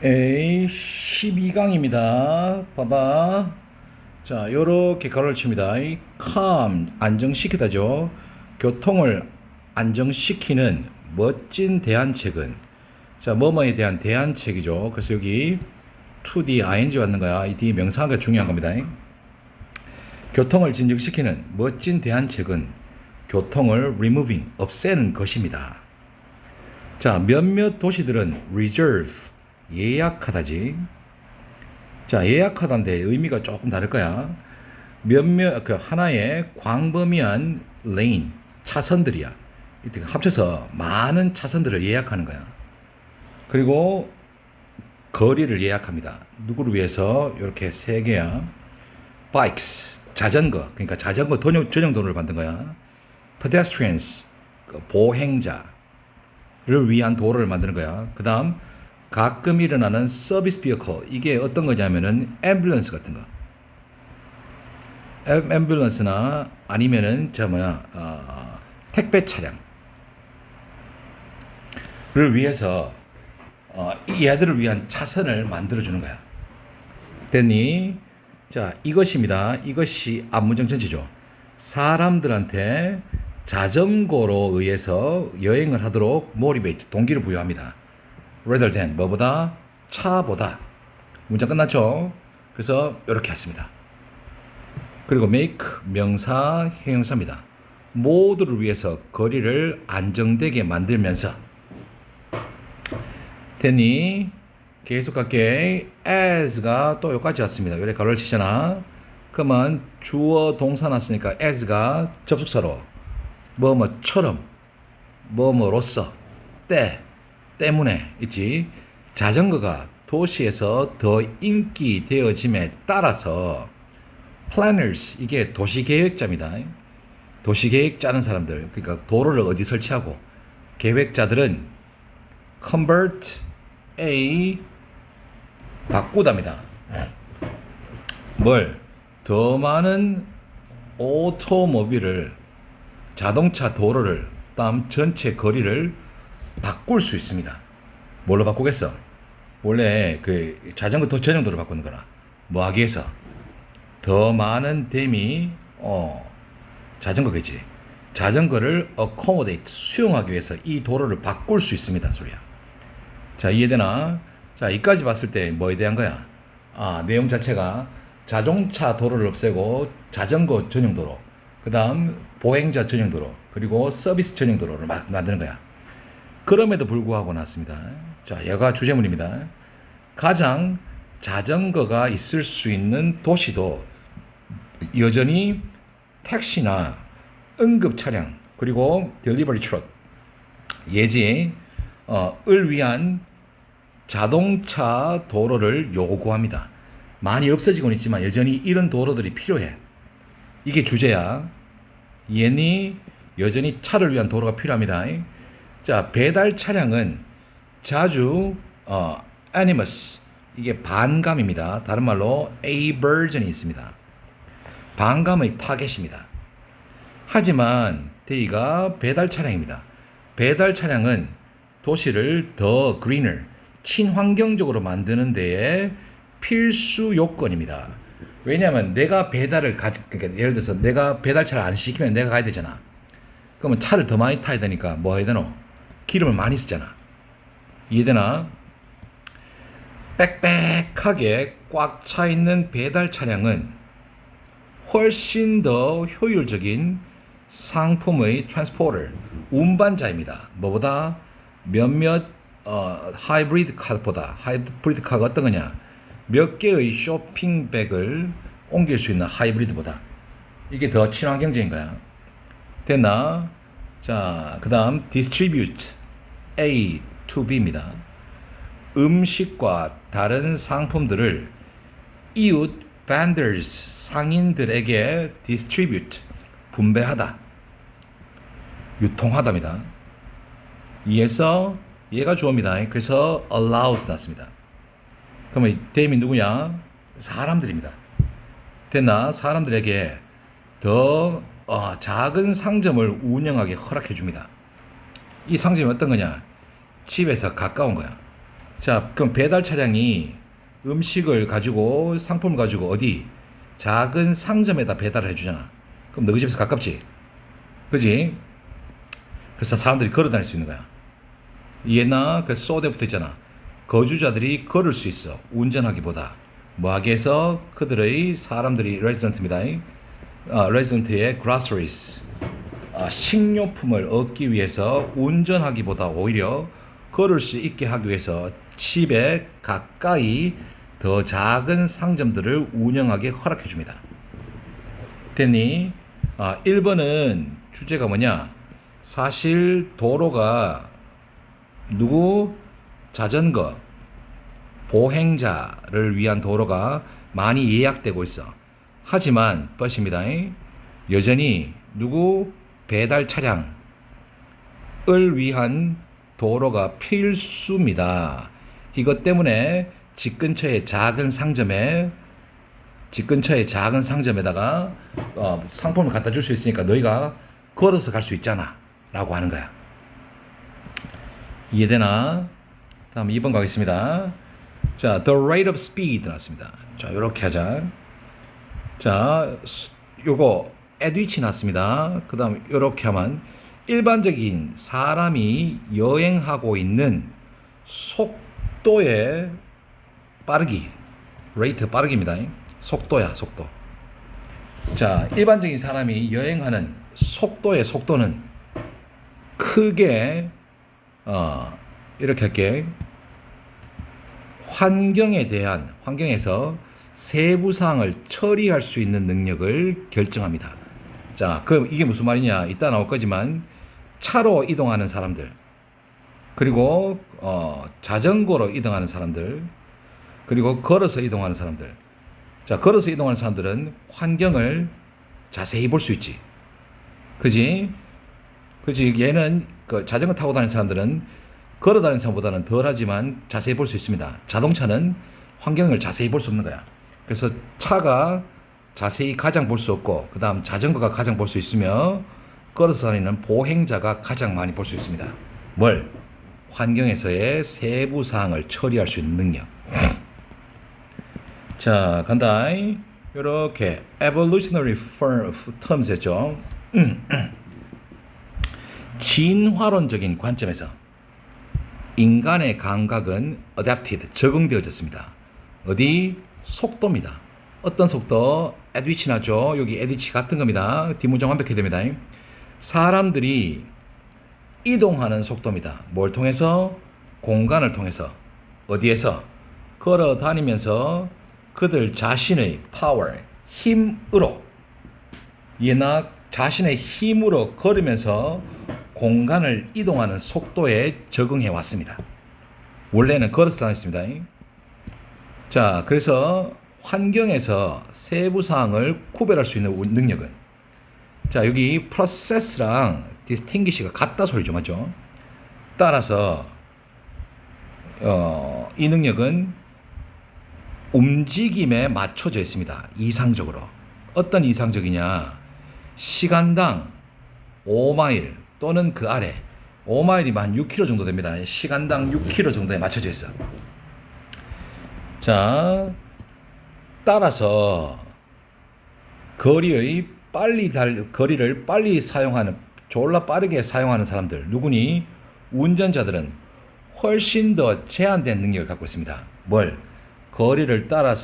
A 12강입니다. 봐봐. 자, 요렇게 가로를 칩니다. 이 calm, 안정시키다죠. 교통을 안정시키는 멋진 대안책은, 자, 뭐뭐에 대한 대안책이죠. 그래서 여기 to the ing 받는 거야. 이 D 명사가 중요한 겁니다. 교통을 진정시키는 멋진 대안책은 교통을 removing, 없애는 것입니다. 자, 몇몇 도시들은 reserve, 예약하다지. 자, 예약하다인데 의미가 조금 다를 거야. 몇몇, 하나의 광범위한 레인, 차선들이야. 이렇게 합쳐서 많은 차선들을 예약하는 거야. 그리고 거리를 예약합니다. 누구를 위해서? 이렇게 세 개야. bikes, 자전거. 그러니까 자전거 전용 도로를 만든 거야. pedestrians, 보행자를 위한 도로를 만드는 거야. 그 다음, 가끔 일어나는 서비스 비어컬. 이게 어떤 거냐면은 앰뷸런스 같은 거. 앰뷸런스나 아니면은 택배 차량을 위해서 얘들을 위한 차선을 만들어 주는 거야. 됐니? 자, 이것입니다. 이것이 앞문장 전체죠. 사람들한테 자전거로 의해서 여행을 하도록 motivate, 동기를 부여합니다. rather than, 뭐보다? 차보다. 문장 끝났죠? 그래서 이렇게 했습니다. 그리고 make, 명사, 형용사입니다. 모두를 위해서 거리를 안정되게 만들면서. 됐니? 계속 갈게. as가 또 여기까지 왔습니다. 이렇게 가로를 치잖아. 그러면 주어 동사 났으니까 as가 접속사로 뭐뭐처럼, 뭐뭐로서, 때문에 있지. 자전거가 도시에서 더 인기 되어짐에 따라서 planners, 이게 도시계획자입니다. 도시계획 짜는 사람들, 그러니까 도로를 어디 설치하고, 계획자들은 convert A, 바꾸답니다. 뭘? 더 많은 오토모빌을, 자동차 도로를, 다음 전체 거리를 바꿀 수 있습니다. 뭘로 바꾸겠어? 원래 그 자전거 전용도로 바꾸는 거나 뭐 하기 위해서? 더 많은 댐이 자전거겠지. 자전거를 accommodate, 수용하기 위해서 이 도로를 바꿀 수 있습니다. 소리야. 자, 이해되나? 자, 이까지 봤을 때 뭐에 대한 거야? 내용 자체가 자동차 도로를 없애고 자전거 전용 도로, 그 다음 보행자 전용 도로, 그리고 서비스 전용 도로를 만드는 거야. 그럼에도 불구하고 나왔습니다. 자, 얘가 주제문입니다. 가장 자전거가 있을 수 있는 도시도 여전히 택시나 응급 차량, 그리고 딜리버리 트럭, 예지, 을 위한 자동차 도로를 요구합니다. 많이 없어지곤 있지만 여전히 이런 도로들이 필요해. 이게 주제야. 얘니 여전히 차를 위한 도로가 필요합니다. 자, 배달 차량은 자주 animus, 이게 반감입니다. 다른 말로 aversion이 있습니다. 반감의 타겟입니다. 하지만 대의가 배달 차량입니다. 배달 차량은 도시를 더 greener, 친환경적으로 만드는 데에 필수 요건입니다. 왜냐하면 내가 그러니까 예를 들어서 내가 배달차를 안 시키면 내가 가야 되잖아. 그러면 차를 더 많이 타야 되니까 뭐 해야 되노? 기름을 많이 쓰잖아. 이해되나? 빽빽하게 꽉 차 있는 배달 차량은 훨씬 더 효율적인 상품의 트랜스포터, 운반자입니다. 뭐보다? 몇몇 하이브리드 카보다. 하이브리드 카가 어떤 거냐? 몇 개의 쇼핑백을 옮길 수 있는 하이브리드보다. 이게 더 친환경적인 거야. 됐나? 자, 그 다음 distribute, A to B입니다. 음식과 다른 상품들을 이웃 vendors, 상인들에게 distribute, 분배하다, 유통하다입니다. 이에서 얘가 주어입니다. 그래서 allows 났습니다. 그러면 대임이 누구냐? 사람들입니다. 됐나? 사람들에게 더 작은 상점을 운영하게 허락해 줍니다. 이 상점이 어떤 거냐? 집에서 가까운 거야. 자, 그럼 배달 차량이 음식을 가지고 상품을 가지고 어디 작은 상점에다 배달을 해주잖아. 그럼 너희 집에서 가깝지, 그지? 그래서 사람들이 걸어 다닐 수 있는 거야. 이해나? 그래서 쏘대 붙어 있잖아. 거주자들이 걸을 수 있어. 운전하기보다. 뭐하게 해서 그들의 사람들이 레지던트입니다. 레지던트의 groceries, 식료품을 얻기 위해서 운전하기보다 오히려 걸을 수 있게 하기 위해서 집에 가까이 더 작은 상점들을 운영하게 허락해 줍니다. 됐니? 1번은 주제가 뭐냐? 사실 도로가 누구? 자전거, 보행자를 위한 도로가 많이 예약되고 있어. 하지만 것입니다. 여전히 누구? 배달 차량을 위한 도로가 필수입니다. 이것 때문에 집 근처의 작은 상점에다가 상품을 갖다 줄 수 있으니까 너희가 걸어서 갈 수 있잖아 라고 하는 거야. 이해되나? 다음 2번 가겠습니다. 자, the rate of speed 나왔습니다. 자, 요렇게 하자. 자, 요거 at 나왔습니다. 그 다음 요렇게 하면 일반적인 사람이 여행하고 있는 속도의 빠르기, rate 빠르기입니다. 속도야, 속도. 자, 일반적인 사람이 여행하는 속도의 속도는 크게 이렇게 할게. 환경에서 세부사항을 처리할 수 있는 능력을 결정합니다. 자, 그럼 이게 무슨 말이냐? 이따 나올 거지만 차로 이동하는 사람들, 그리고 자전거로 이동하는 사람들, 그리고 걸어서 이동하는 사람들. 자, 걸어서 이동하는 사람들은 환경을 자세히 볼 수 있지. 그지? 얘는 자전거 타고 다니는 사람들은 걸어 다니는 사람보다는 덜하지만 자세히 볼 수 있습니다. 자동차는 환경을 자세히 볼 수 없는 거야. 그래서 차가 자세히 가장 볼 수 없고, 그 다음 자전거가 가장 볼 수 있으며, 걸어서 다니는 보행자가 가장 많이 볼 수 있습니다. 뭘? 환경에서의 세부 사항을 처리할 수 있는 능력. 자, 간다. 이렇게 evolutionary terms 했죠. 진화론적인 관점에서 인간의 감각은 adapted, 적응되어졌습니다. 어디? 속도입니다. 어떤 속도? at which 나죠. 여기 at which 같은 겁니다. 뒷문장 완벽해야 됩니다. 사람들이 이동하는 속도입니다. 뭘 통해서? 공간을 통해서. 어디에서? 걸어 다니면서 그들 자신의 power, 힘으로, 예나 자신의 힘으로 걸으면서 공간을 이동하는 속도에 적응해 왔습니다. 원래는 걸어서 다녔습니다. 자, 그래서 환경에서 세부 사항을 구별할 수 있는 능력은, 자, 여기 process랑 distinguish가 같다 소리죠, 맞죠? 따라서 이 능력은 움직임에 맞춰져 있습니다. 이상적으로. 어떤 이상적이냐? 시간당 5마일 또는 그 아래. 5마일이면 한 6km 정도 됩니다. 시간당 6km 정도에 맞춰져 있어. 자, 따라서 거리를 빨리 사용하는, 졸라 빠르게 사용하는 사람들, 누구니? 운전자들은 훨씬 더 제한된 능력을 갖고 있습니다. 뭘? 거리를 따라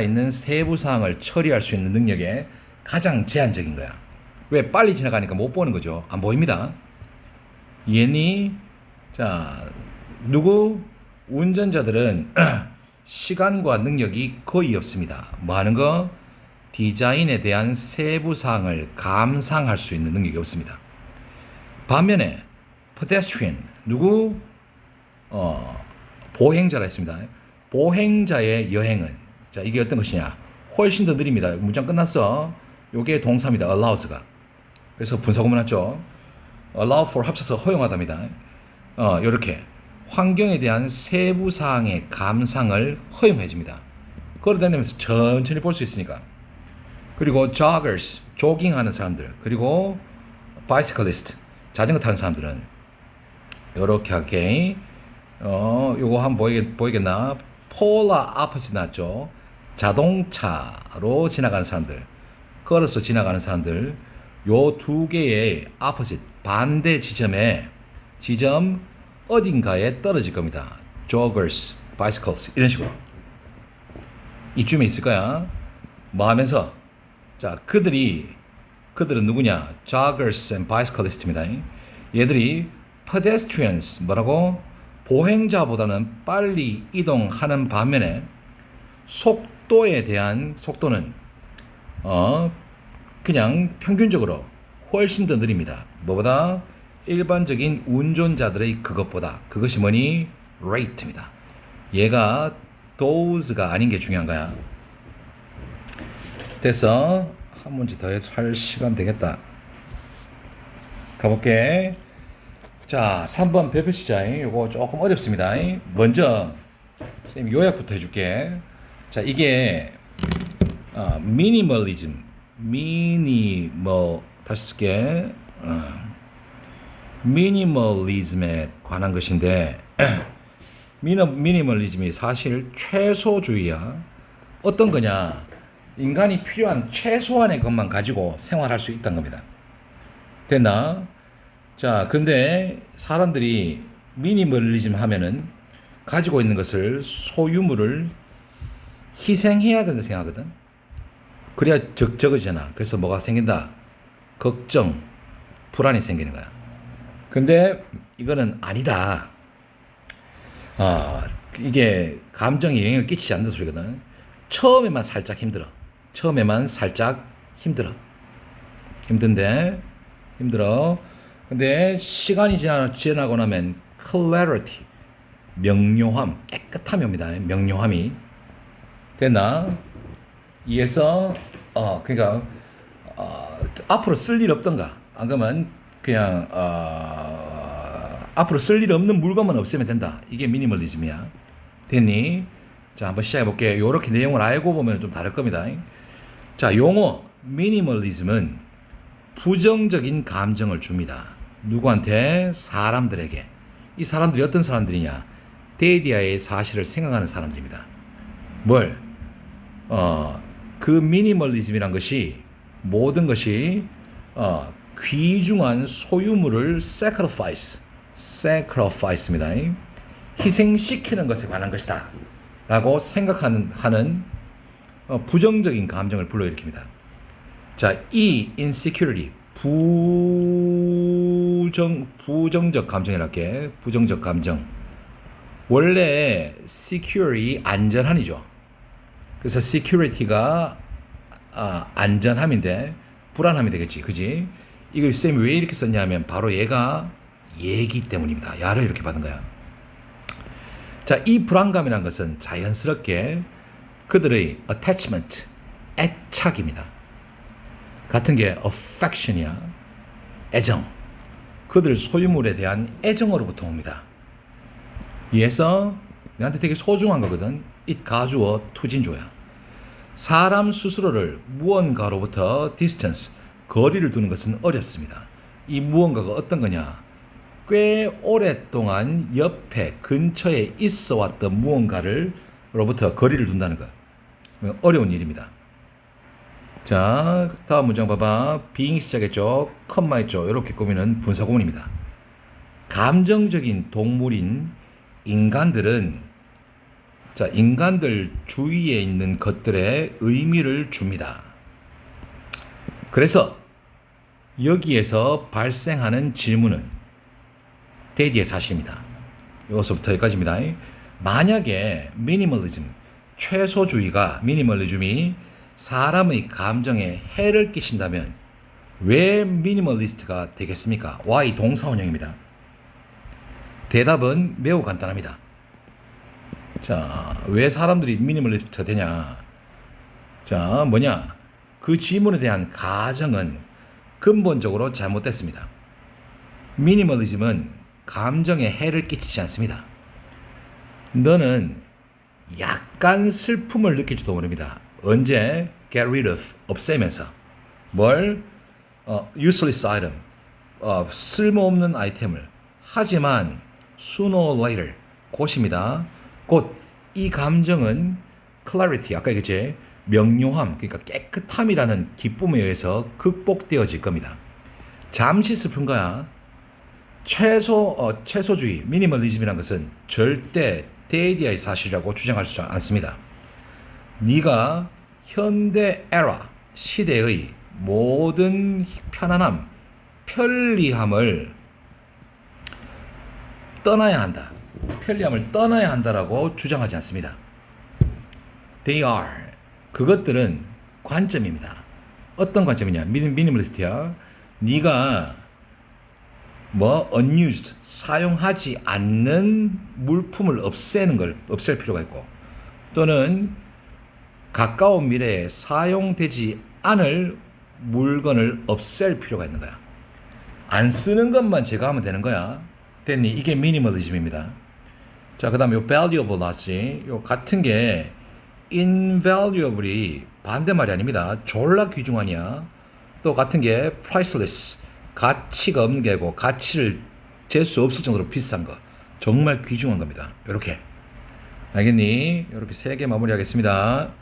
있는 세부 사항을 처리할 수 있는 능력에 가장 제한적인 거야. 왜? 빨리 지나가니까 못 보는 거죠. 안 보입니다. 이해니? 자, 운전자들은 시간과 능력이 거의 없습니다. 뭐 하는 거? 디자인에 대한 세부 사항을 감상할 수 있는 능력이 없습니다. 반면에 pedestrian, 보행자라 했습니다. 보행자의 여행은, 자, 이게 어떤 것이냐? 훨씬 더 느립니다. 문장 끝났어. 요게 동사입니다. allows가. 그래서 분사구문 났죠. allow for 합쳐서 허용하답니다. 요렇게 환경에 대한 세부 사항의 감상을 허용해 줍니다. 걸어다니면서 천천히 볼 수 있으니까. 그리고 joggers, 조깅하는 사람들, 그리고 bicyclist, 자전거 타는 사람들은 요렇게 하게 요거 한번 보이겠나? polar opposite 나왔죠? 자동차로 지나가는 사람들, 걸어서 지나가는 사람들, 요 두 개의 opposite, 반대 지점 어딘가에 떨어질 겁니다. joggers, bicycles 이런 식으로 이쯤에 있을 거야. 뭐 하면서 자 그들은 누구냐? joggers and bicyclist입니다. 얘들이 pedestrians 뭐라고? 보행자보다는 빨리 이동하는 반면에 속도에 대한 속도는 그냥 평균적으로 훨씬 더 느립니다. 뭐보다? 일반적인 운전자들의 그것이 뭐니? rate입니다. 얘가 those가 아닌 게 중요한 거야. 됐어. 한 문제 더 할 시간 되겠다. 가볼게. 자, 3번 별표 시자. 이거 조금 어렵습니다. 먼저 선생님 요약부터 해줄게. 자, 이게 미니멀리즘, 다시 쓸게. 미니멀리즘에 관한 것인데 미니멀리즘이 사실 최소주의야. 어떤 거냐? 인간이 필요한 최소한의 것만 가지고 생활할 수 있다는 겁니다. 됐나? 자, 근데 사람들이 미니멀리즘 하면은 가지고 있는 것을 소유물을 희생해야 된다 생각하거든. 그래야 적어지잖아. 그래서 뭐가 생긴다? 걱정, 불안이 생기는 거야. 근데 이거는 아니다. 이게 감정에 영향을 끼치지 않는 소리거든. 처음에만 살짝 힘들어. 힘들어. 근데 시간이 지나고 나면 clarity, 명료함, 깨끗함이 옵니다. 명료함이. 됐나? 이에서 그러니까 앞으로 쓸 일 없던가. 안 그러면 그냥 앞으로 쓸 일 없는 물건만 없애면 된다. 이게 미니멀리즘이야. 됐니? 자, 한번 시작해 볼게요. 요렇게 내용을 알고 보면 좀 다를 겁니다. 자, 용어 미니멀리즘은 부정적인 감정을 줍니다. 누구한테? 사람들에게. 이 사람들이 어떤 사람들이냐? 데이디아의 사실을 생각하는 사람들입니다. 뭘? 그 미니멀리즘이란 것이 모든 것이 귀중한 소유물을 sacrifice입니다. 희생시키는 것에 관한 것이다. 라고 생각하는 부정적인 감정을 불러일으킵니다. 자, 이 insecurity, 부정적 감정이랄게. 부정적 감정. 원래 security 안전함이죠. 그래서 security가 안전함인데 불안함이 되겠지. 그지? 이걸 쌤이 왜 이렇게 썼냐면 바로 얘가 얘기 때문입니다. 야를 이렇게 받은 거야. 자, 이 불안감이란 것은 자연스럽게 그들의 attachment, 애착입니다. 같은 게 affection이야. 애정. 그들 소유물에 대한 애정으로부터 옵니다. 이에서 내한테 되게 소중한 거거든. it 가주어 투진조야. 사람 스스로를 무언가로부터 distance, 거리를 두는 것은 어렵습니다. 이 무언가가 어떤 거냐? 꽤 오랫동안 옆에 근처에 있어 왔던 무언가로부터 거리를 둔다는 거. 어려운 일입니다. 자, 다음 문장 봐봐. being 시작했죠. 컴마 했죠. 이렇게 꾸미는 분사 구문입니다. 감정적인 동물인 인간들은 인간들 주위에 있는 것들에 의미를 줍니다. 그래서 여기에서 발생하는 질문은 데이디의 사실입니다. 여기서부터 여기까지입니다. 만약에 미니멀리즘, 미니멀리즘이 사람의 감정에 해를 끼친다면 왜 미니멀리스트가 되겠습니까? Y 동사원형입니다. 대답은 매우 간단합니다. 자, 왜 사람들이 미니멀리스트가 되냐? 자, 뭐냐? 그 질문에 대한 가정은 근본적으로 잘못됐습니다. 미니멀리즘은 감정에 해를 끼치지 않습니다. 너는 약간 슬픔을 느낄지도 모릅니다. 언제? get rid of, 없애면서. 뭘? useless item, 쓸모없는 아이템을. 하지만 sooner or later, 곳입니다. 곧 이 감정은 clarity, 아까 얘기했지, 명료함, 그러니까 깨끗함이라는 기쁨에 의해서 극복되어질 겁니다. 잠시 슬픈 거야. 최소주의, 미니멀리즘이라는 것은 절대 데이디아의 사실이라고 주장하지 않습니다. 네가 현대 에라 시대의 모든 편안함, 편리함을 떠나야 한다. 편리함을 떠나야 한다라고 주장하지 않습니다. They are. 그것들은 관점입니다. 어떤 관점이냐? 미니멀리스트야. 네가 unused, 사용하지 않는 물품을 없앨 필요가 있고, 또는 가까운 미래에 사용되지 않을 물건을 없앨 필요가 있는 거야. 안 쓰는 것만 제거하면 되는 거야. 됐니? 이게 미니멀리즘입니다. 자, 그 다음에 요 valuable 나왔지. 요 같은 게 invaluable이 반대말이 아닙니다. 졸라 귀중하냐. 또 같은 게 priceless, 가치가 없는 게 아니고 가치를 잴 수 없을 정도로 비싼 거. 정말 귀중한 겁니다. 요렇게. 알겠니? 요렇게 3개 마무리하겠습니다.